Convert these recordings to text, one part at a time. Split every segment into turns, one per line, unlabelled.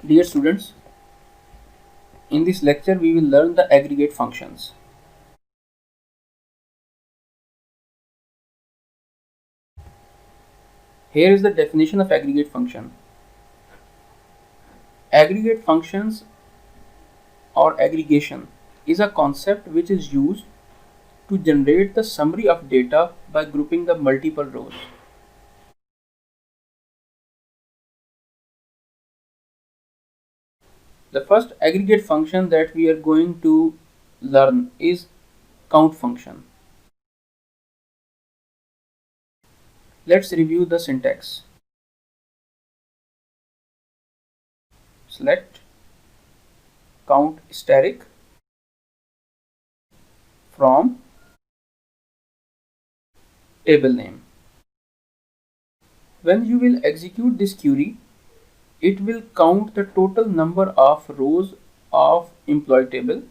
Dear students, in this lecture we will learn the aggregate functions. Here is the definition of aggregate function. Aggregate functions or aggregation is a concept which is used to generate the summary of data by grouping the multiple rows. The first aggregate function that we are going to learn is count function. Let's review the syntax. Select count asterisk from table name. When you will execute this query, it will count the total number of rows of employee table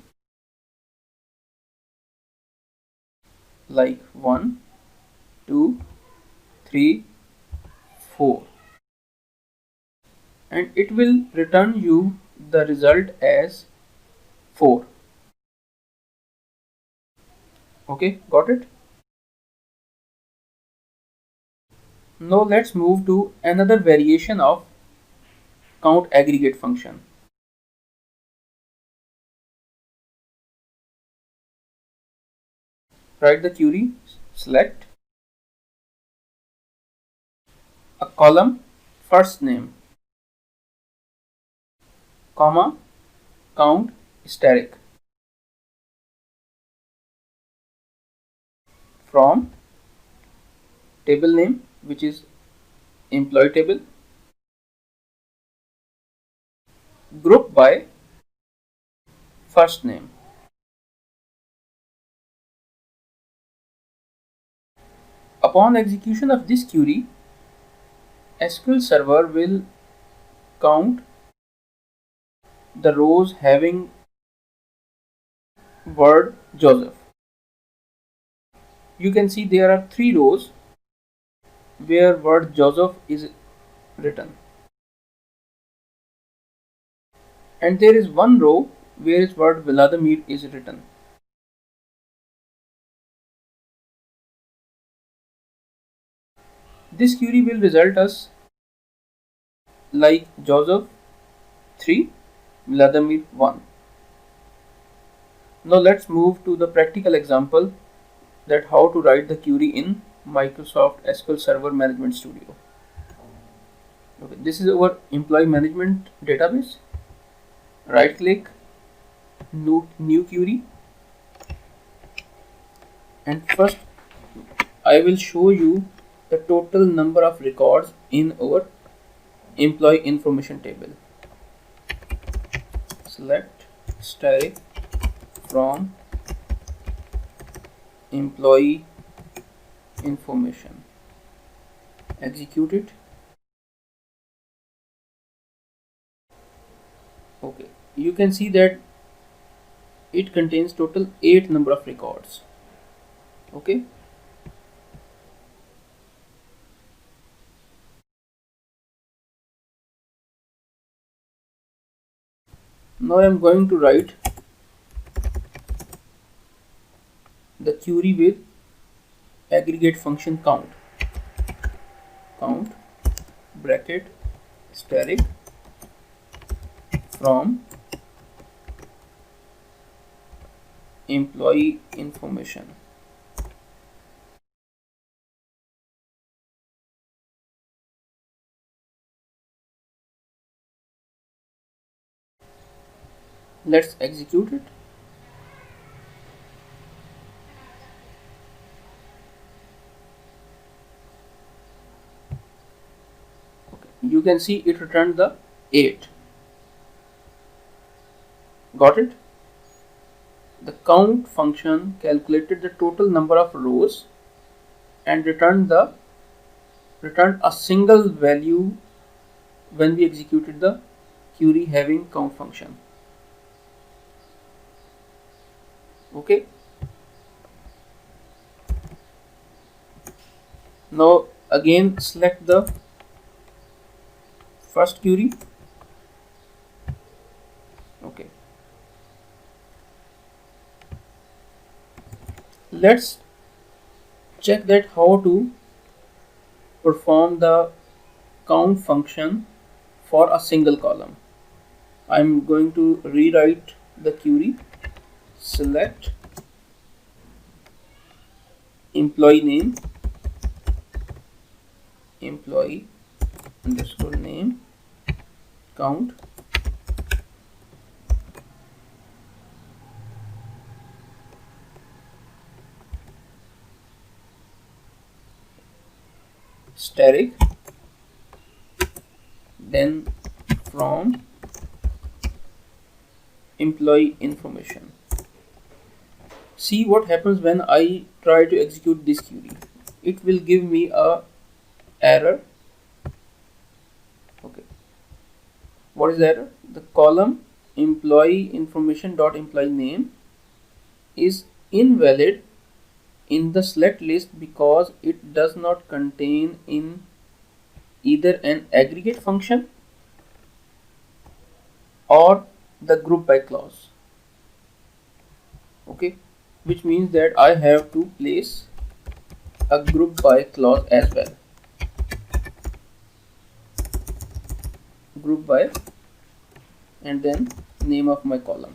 like 1, 2, 3, 4, and it will return you the result as 4. Okay, got it? Now let's move to another variation of count aggregate function. Write the query, select a column first name, comma, count asterisk from table name, which is employee table, group by first name. Upon execution of this query, SQL Server will count the rows having word Joseph. You can see there are 3 rows where word Joseph is written, and there is 1 row where word Vladimir is written. This query will result us like Joseph 3, Vladimir 1. Now let's move to the practical example that how to write the query in Microsoft SQL Server Management Studio. Okay, this is our employee management database. Right click, new query, and first I will show you the total number of records in our employee information table. Select asterisk from employee information, execute it. Okay, you can see that it contains total 8 number of records. Okay, now I am going to write the query with aggregate function count bracket asterisk from employee information. Let's execute it. Okay, you can see it returned the 8. Got it? The count function calculated the total number of rows and returned a single value when we executed the query having count function. Okay, now again select the first query, let's check that how to perform the count function for a single column. I'm going to rewrite the query. Select employee name, employee underscore name, count, static, then from employee information. See what happens when I try to execute this query. It will give me a error. Okay, what is the error? The column employee information dot employee name is invalid in the select list because it does not contain in either an aggregate function or the group by clause. Okay, which means that I have to place a group by clause as well. Group by and then name of my column.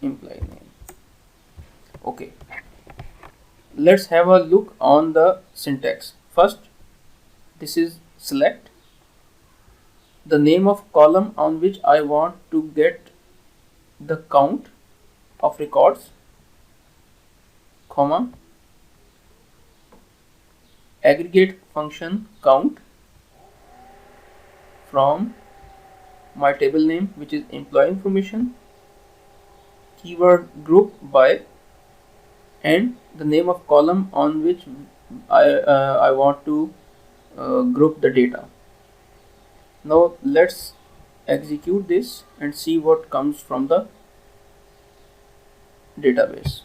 Employee name. Okay, let's have a look on the syntax. First, this is select the name of column on which I want to get the count of records, comma, aggregate function count from my table name, which is employee information, keyword group by, and the name of column on which I want to group the data. Now let's execute this and see what comes from the database.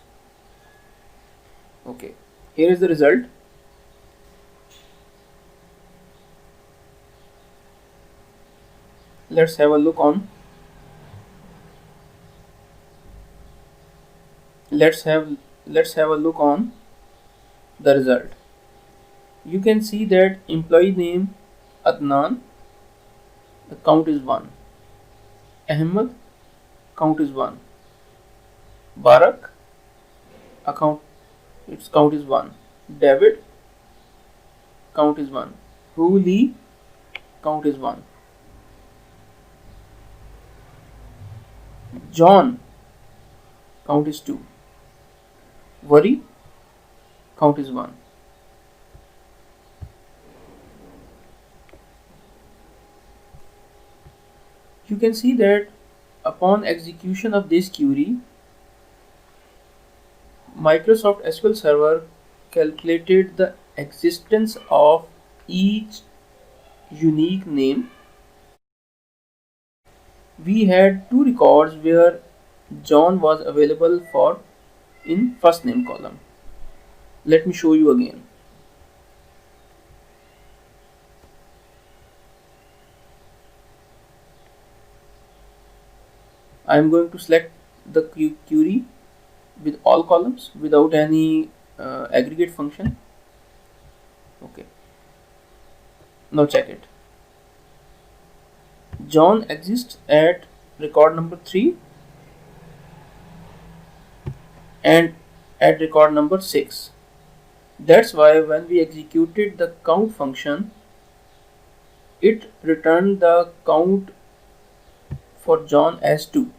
Okay, here is the result. Let's have a look on. Let's have a look on the result. You can see that employee name Adnan, the count is 1. Ahmed, count is 1. Barak, its count is 1. David, count is 1. Huli, count is 1. John, count is 2. Worry, count is 1. You can see that upon execution of this query, Microsoft SQL Server calculated the existence of each unique name. We had two records where John was available for in first name column. Let me show you again. I am going to select the query with all columns without any aggregate function. Okay, now check it. John exists at record number 3 and at record number 6. That's why when we executed the count function, it returned the count for John as 2.